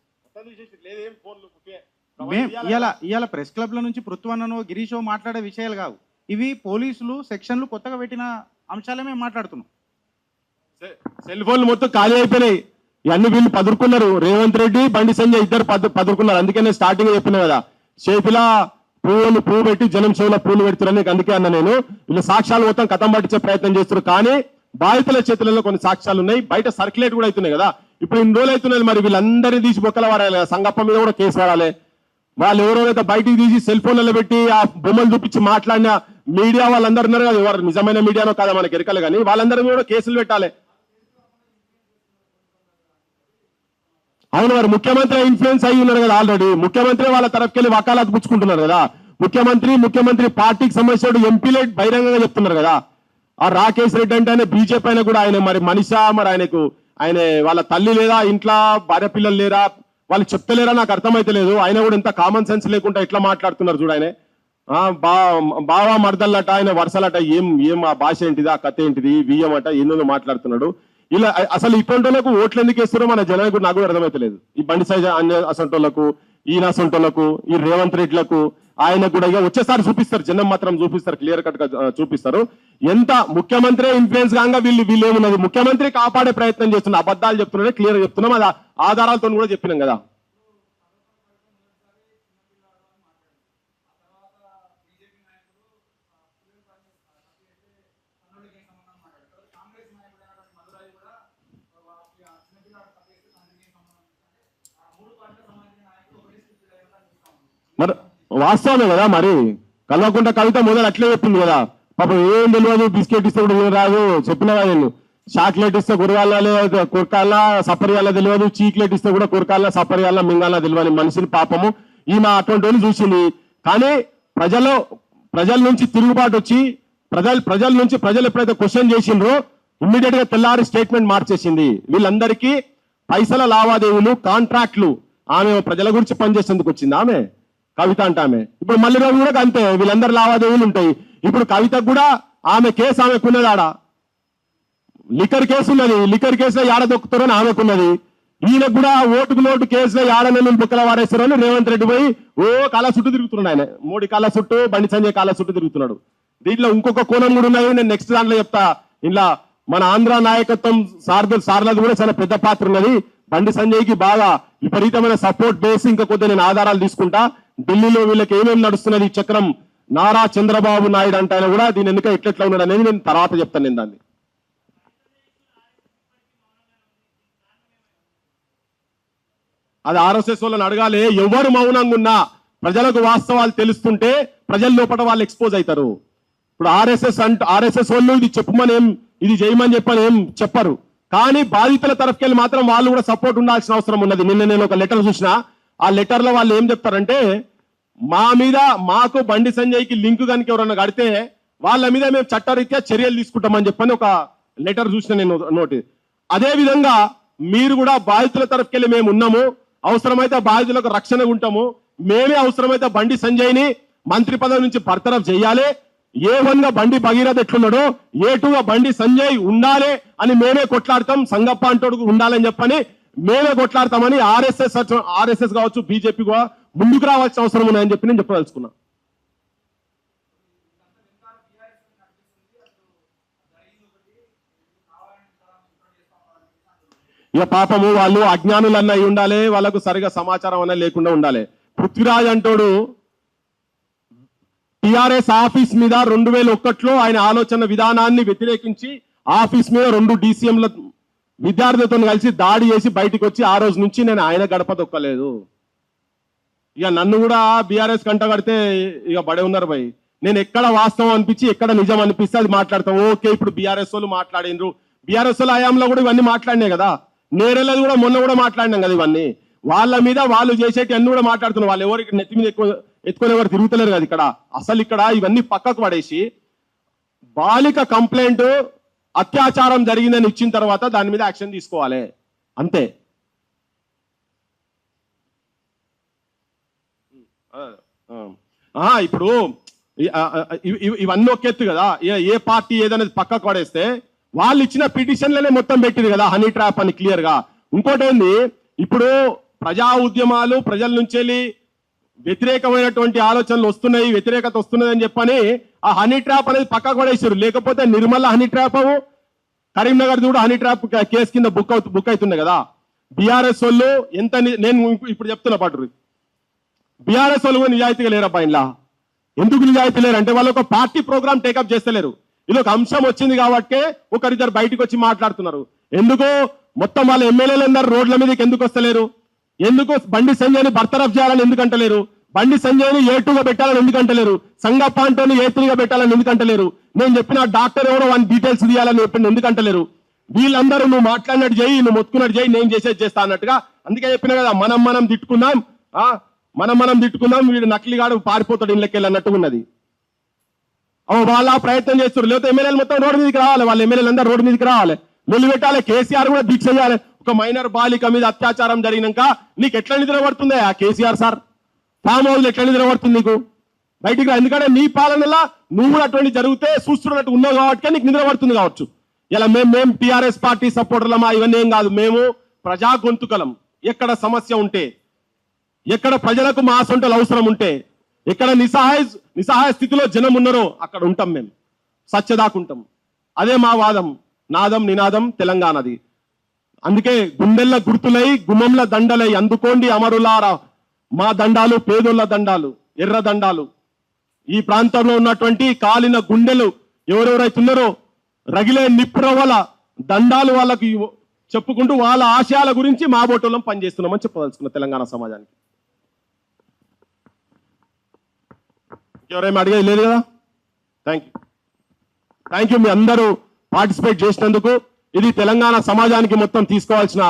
ఇవాళ ప్రెస్ క్లబ్ల నుంచి పృథ్వన్ననో గిరీషో మాట్లాడే విషయాలు కావు ఇవి పోలీసులు సెక్షన్లు కొత్తగా పెట్టిన అంశాలే మేము మాట్లాడుతున్నాం సెల్ ఫోన్లు మొత్తం ఖాళీ అయిపోయినాయి ఇవన్నీ వీళ్ళు పదురుకున్నారు రేవంత్ రెడ్డి బండి సంజయ్ ఇద్దరు పదురుకున్నారు అందుకే నేను స్టార్టింగ్ చెప్పిన కదా చేతిలా పువ్వు పెట్టి జనం చెవుల పూలు పెడుతున్నారని అందుకే అన్న నేను వీళ్ళు సాక్ష్యాలు మొత్తం కథం పట్టించే ప్రయత్నం చేస్తున్నారు కానీ బాధితుల చేతులలో కొన్ని సాక్ష్యాలు ఉన్నాయి బయట సర్క్యులేట్ కూడా అవుతున్నాయి కదా ఇప్పుడు ఇన్ని రోజులు అవుతున్నది మరి వీళ్ళందరినీ తీసి బొక్కల వాడాలి సంగప్ప మీద కూడా కేసు వాడాలి వాళ్ళు ఎవరైతే బయటికి తీసి సెల్ ఫోన్లలో పెట్టి ఆ బొమ్మలు చూపించి మాట్లాడిన మీడియా వాళ్ళందరూ ఉన్నారు కదా, ఎవరు నిజమైన మీడియానో కాదా మనకి ఎరకలు, కానీ వాళ్ళందరూ కూడా కేసులు పెట్టాలి. అవును, మరి ముఖ్యమంత్రి ఇన్ఫ్లుయెన్స్ అయ్యి ఉన్నారు కదా ఆల్రెడీ. ముఖ్యమంత్రి వాళ్ళ తరఫుకెళ్ళి వకాలత్ పుచ్చుకుంటున్నారు కదా. ముఖ్యమంత్రి పార్టీకి సంబంధించిన ఎంపీలే బహిరంగంగా చెప్తున్నారు కదా. ఆ రాకేష్ రెడ్డి అంటే ఆయన బీజేపీ అయినా కూడా ఆయన మరి మనిషా, మరి ఆయన వాళ్ళ తల్లి లేదా, ఇంట్లో భార్య పిల్లలు లేరా, వాళ్ళు చెప్తలేరా నాకు అర్థమైతే లేదు. ఆయన కూడా ఎంత కామన్ సెన్స్ లేకుండా ఎట్లా మాట్లాడుతున్నారు చూడు. ఆయన బావా మర్దల్లట, ఆయన వరుసలట, ఏం ఆ భాష ఏంటిది, ఆ కథ ఏంటిది, బియ్యం అట, ఎన్నో మాట్లాడుతున్నాడు. ఇలా అసలు ఇటువంటి వాళ్ళకు ఓట్లు ఎందుకు వేస్తారో మన జనానికి నాకు కూడా అర్థమైతలేదు. ఈ బండి సైజ్ అసంటోళ్లకు, ఈయన అసంటోళ్లకు, ఈ రేవంత్ రెడ్డిలకు, ఆయన కూడా ఇక వచ్చేసారి చూపిస్తారు, జనం మాత్రం చూపిస్తారు, క్లియర్ కట్ గా చూపిస్తారు. ఎంత ముఖ్యమంత్రి ఇన్ఫ్లుయెన్స్ కాగా వీళ్ళు ఏమున్నది, ముఖ్యమంత్రి కాపాడే ప్రయత్నం చేస్తున్న అబద్ధాలు చెప్తున్నాడే క్లియర్ చెప్తున్నాం. అది ఆధారాలతో కూడా చెప్పినాం కదా. మరి వాస్తవమే కదా, మరి కల్వకుంట కవిత మొదలు అట్లే చెప్పింది కదా. పాపం ఏం తెలియదు, బిస్కెట్ ఇస్తే కూడా రాదు చెప్పిన కదా నేను. చాక్లెట్ ఇస్తే కురకాల సపరియాల తెలియదు, చీక్లెట్ ఇస్తే కూడా కురకాల సపరియాల మింగాల తెలియని మనిషిని పాపము ఈమె అటువంటి వాళ్ళు చూసింది. కానీ ప్రజల నుంచి తిరుగుబాటు వచ్చి ప్రజలు ఎప్పుడైతే క్వశ్చన్ చేసిండ్రో ఇమ్మీడియట్ గా తెల్లారి స్టేట్మెంట్ మార్చేసింది. వీళ్ళందరికీ పైసల లావాదేవీలు, కాంట్రాక్ట్లు, ఆమె ప్రజల గురించి పనిచేసేందుకు వచ్చింది ఆమె కవిత అంటే. ఆమె ఇప్పుడు మళ్ళీ రోజు కూడా అంతే, వీళ్ళందరి లావాదేవీలు ఉంటాయి. ఇప్పుడు కవితకు కూడా ఆమె కేసు ఆమెకున్నది, ఆడ లిక్కర్ కేసు ఉన్నది, లిక్కర్ కేసులో ఏడ దొక్కుతారని ఆమెకున్నది. ఈయనకు కూడా ఓటుకు నోటు కేసులో ఏడనెల్లు బుక్కల వారేస్తారని రేవంత్ రెడ్డి పోయి కాళ్ళ చుట్టూ తిరుగుతున్నాడు. ఆయన మోడీ కాళ్ళ చుట్టూ, బండి సంజయ్ కాళ్ళ చుట్టూ తిరుగుతున్నాడు. దీంట్లో ఇంకొక కోణం కూడా ఉన్నాయి, నేను నెక్స్ట్ దాంట్లో చెప్తా. ఇలా మన ఆంధ్ర నాయకత్వం సార్లది కూడా చాలా పెద్ద పాత్ర ఉన్నది. బండి సంజయ్ కి బాగా విపరీతమైన సపోర్ట్ బేస్, ఇంకా కొద్దిగా నేను ఆధారాలు తీసుకుంటా. ఢిల్లీలో వీళ్ళకి ఏమేమి నడుస్తున్నది ఈ చక్రం, నారా చంద్రబాబు నాయుడు అంటే కూడా దీని వెనుక ఎట్లెట్లా ఉన్నాడు అనేది నేను తర్వాత చెప్తాను. నేను దాన్ని అది ఆర్ఎస్ఎస్ వాళ్ళని అడగాలి. ఎవరు మౌనంగా ఉన్నా ప్రజలకు వాస్తవాలు తెలుస్తుంటే ప్రజల లోపల వాళ్ళు ఎక్స్పోజ్ అవుతారు. ఇప్పుడు ఆర్ఎస్ఎస్ వాళ్ళు ఇది చెప్పమని ఇది చేయమని చెప్పని ఏం చెప్పరు, కానీ బాధితుల తరఫుకెళ్ళి మాత్రం వాళ్ళు కూడా సపోర్ట్ ఉండాల్సిన అవసరం ఉన్నది. నిన్న నేను ఒక లెటర్ చూసిన, ఆ లెటర్ లో వాళ్ళు ఏం చెప్తారంటే, మాకు బండి సంజయ్కి లింక్ కనుక ఎవరన్నా కడితే వాళ్ళ మీద మేము చట్టరీత్యా చర్యలు తీసుకుంటామని చెప్పని ఒక లెటర్ చూసిన నేను నోటి. అదే విధంగా మీరు కూడా బాధితుల తరఫుకెళ్ళి మేము ఉన్నాము, అవసరమైతే బాధితులకు రక్షణగా ఉంటాము, మేమే అవసరమైతే బండి సంజయ్ని మంత్రి పదవి నుంచి బర్తరఫ్ చేయాలి, A1 గా బండి భగీరథ ఎట్లున్నాడో A2 గా బండి సంజయ్ ఉండాలి అని మేమే కొట్లాడతాం, సంగప్ప అంటోడు ఉండాలని చెప్పని మేమే కొట్లాడతామని ఆర్ఎస్ఎస్ కావచ్చు, బీజేపీ కూడా ముందుకు రావాల్సిన అవసరం ఉన్నాయని చెప్పి నేను చెప్పదలుచుకున్నా. ఇక పాపము వాళ్ళు అజ్ఞానులన్న అయి ఉండాలి, వాళ్ళకు సరిగా సమాచారం అన్న లేకుండా ఉండాలి. పృథ్వీరాజ్ అంటోడు టిఆర్ఎస్ ఆఫీస్ మీద 2001లో ఆయన ఆలోచన విధానాన్ని వ్యతిరేకించి ఆఫీస్ మీద 2 DCMల విద్యార్థులతో కలిసి దాడి చేసి బయటకు వచ్చి ఆ రోజు నుంచి నేను ఆయన గడప దొక్కలేదు. ఇక నన్ను కూడా బీఆర్ఎస్ కంట కడితే ఇక బడే ఉన్నారు భయ్. నేను ఎక్కడ వాస్తవం అనిపించి ఎక్కడ నిజం అనిపిస్తే అది మాట్లాడతాం. ఓకే, ఇప్పుడు బీఆర్ఎస్ వాళ్ళు మాట్లాడినరు, బీఆర్ఎస్ వాళ్ళ హయాంలో కూడా ఇవన్నీ మాట్లాడినాయి కదా, నేరేళ్ళది కూడా మొన్న కూడా మాట్లాడినాం కదా. ఇవన్నీ వాళ్ళ మీద వాళ్ళు చేసేటి అన్ని కూడా మాట్లాడుతున్నారు. వాళ్ళు ఎవరికి నెత్తి మీద ఎత్తుకొని ఎవరు తిరుగుతలేరు కదా ఇక్కడ. అసలు ఇక్కడ ఇవన్నీ పక్కకు పడేసి బాలిక కంప్లైంట్ అత్యాచారం జరిగిందని ఇచ్చిన తర్వాత దాని మీద యాక్షన్ తీసుకోవాలి అంతే. ఇప్పుడు ఇవన్నీ ఒక ఎత్తు కదా, ఏ పార్టీ ఏదనేది పక్కకు పడేస్తే వాళ్ళు ఇచ్చిన పిటిషన్లనే మొత్తం పెట్టింది కదా హనీ ట్రాప్ అని క్లియర్ గా. ఇంకోటి ఏంది, ఇప్పుడు ప్రజా ఉద్యమాలు ప్రజల నుంచి వ్యతిరేకమైనటువంటి ఆలోచనలు వస్తున్నాయి, వ్యతిరేకత వస్తున్నది అని చెప్పని ఆ హనీ ట్రాప్ అనేది పక్కకు పడేసారు. లేకపోతే నిర్మల హనీ ట్రాప్, కరీంనగర్ కూడా హనీ ట్రాప్ కేసు కింద బుక్ అవుతుంది కదా. బీఆర్ఎస్ వాళ్ళు ఎంత, నేను ఇప్పుడు చెప్తున్నా పాటు, బీఆర్ఎస్ వాళ్ళు నిజాయితీగా లేరబ్బా. ఇలా ఎందుకు నిజాయితీ లేరు అంటే వాళ్ళు ఒక పార్టీ ప్రోగ్రామ్ టేకప్ చేస్తలేరు. ఇది ఒక అంశం వచ్చింది కాబట్టి ఒకరిద్దరు బయటకు వచ్చి మాట్లాడుతున్నారు. ఎందుకు మొత్తం వాళ్ళ ఎమ్మెల్యేలు అందరు రోడ్ల మీదకి ఎందుకు వస్తలేరు, ఎందుకు బండి సంజయ్ని బర్తరఫ్ చేయాలని ఎందుకు అంటలేరు, బండి సంజయ్ని ఏ2గా పెట్టాలని ఎందుకంటలేరు? సంగప్ప అంటోని ఏ3గా పెట్టాలని ఎందుకంటలేరు? నేను చెప్పిన డాక్టర్ ఎవరో వాని డీటెయిల్స్ తీయాలని చెప్పి ఎందుకంటలేరు? వీళ్ళందరూ నువ్వు మాట్లాడినట్టు చేయి, నువ్వు మొత్తుకున్నట్టు చేయి, నేను చేసేది చేస్తా అన్నట్టుగా. అందుకే చెప్పిన కదా, మనం తిట్టుకుందాం, మనం తిట్టుకుందాం, వీడు నకిలీగాడు పారిపోతాడు ఇళ్ళకెళ్ళి అన్నట్టుగా ఉన్నది. వాళ్ళ ప్రయత్నం చేస్తారు. లేకపోతే ఎమ్మెల్యేలు మొత్తం రోడ్డు మీదకి రావాలి, వాళ్ళ ఎమ్మెల్యేలు అందరూ రోడ్డు మీదకి రావాలి, నిలబెట్టాలి. కేసీఆర్ కూడా దీక్ష చేయాలి. ఒక మైనర్ బాలిక మీద అత్యాచారం జరిగినాక నీకు ఎట్లా నిద్ర పడుతుంది ఆ కేసీఆర్ సార్? ఫామ్ హౌస్ ఎట్లా నిద్ర పడుతుంది నీకు? బయటికి రా. ఎందుకంటే నీ పాలనలా నువ్వు కూడా అటువంటి జరిగితే చూస్తున్నట్టు ఉన్నావు కాబట్టి నీకు నిద్ర పడుతుంది కావచ్చు. ఇలా మేము టీఆర్ఎస్ పార్టీ సపోర్టర్లమా ఇవన్నీ ఏం కాదు. మేము ప్రజా గొంతుకలం. ఎక్కడ సమస్య ఉంటే, ఎక్కడ ప్రజలకు మా సొంతలు అవసరం ఉంటే, ఎక్కడ నిస్సహాయ స్థితిలో జనం ఉన్నారో అక్కడ ఉంటాం. మేము సత్యదాకుంటాం. అదే మా వాదం. నాదం నినాదం తెలంగాణది. అందుకే గుండెల్ల గుర్తులై గుమ్మంల దండలై అందుకోండి అమరులారా మా దండాలు, పేదోళ్ళ దండాలు, ఎర్ర దండాలు. ఈ ప్రాంతంలో ఉన్నటువంటి కాలిన గుండెలు ఎవరెవరైతున్నారో రగిలే నిప్పురవల దండాలు వాళ్ళకి చెప్పుకుంటూ వాళ్ళ ఆశయాల గురించి మా బోటోళ్ళం పనిచేస్తున్నామని చెప్పదలుచుకున్న తెలంగాణ సమాజానికి. ఎవరేమి అడిగేది లేదు కదా. థ్యాంక్ యూ మీ అందరూ పార్టిసిపేట్ చేసినందుకు. ఇది తెలంగాణ సమాజానికి మొత్తం తీసుకోవాల్సిన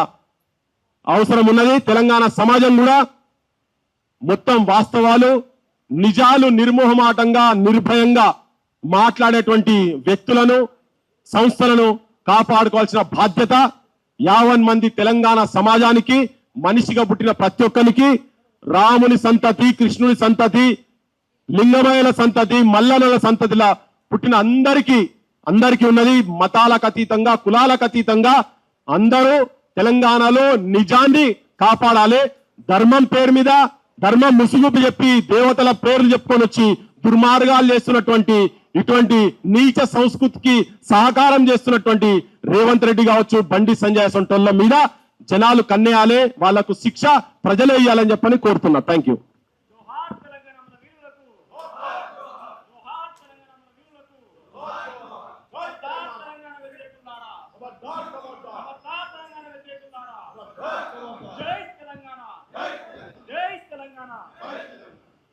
అవసరం ఉన్నది. తెలంగాణ సమాజం కూడా మొత్తం వాస్తవాలు, నిజాలు నిర్మోహమాటంగా, నిర్భయంగా మాట్లాడేటువంటి వ్యక్తులను, సంస్థలను కాపాడుకోవాల్సిన బాధ్యత 50 మంది తెలంగాణ సమాజానికి, మనిషిగా పుట్టిన ప్రతి ఒక్కరికి, రాముని సంతతి, కృష్ణుని సంతతి, లింగమయ్యల సంతతి, మల్లనల సంతతిలా పుట్టిన అందరికీ ఉన్నది. మతాలకు అతీతంగా, కులాలకు అతీతంగా అందరూ తెలంగాణలో నిజాన్ని కాపాడాలి. ధర్మం పేరు మీద ధర్మం ముసుగు చెప్పి దేవతల పేర్లు చెప్పుకొని వచ్చి దుర్మార్గాలు చేస్తున్నటువంటి ఇటువంటి నీచ సంస్కృతికి సహకారం చేస్తున్నటువంటి రేవంత్ రెడ్డి కావచ్చు, బండి సంజయ్ సొంటోళ్ళ మీద జనాలు కన్నేయాలి. వాళ్లకు శిక్ష ప్రజలే ఇవ్వాలని చెప్పని కోరుతున్నా. Thank you.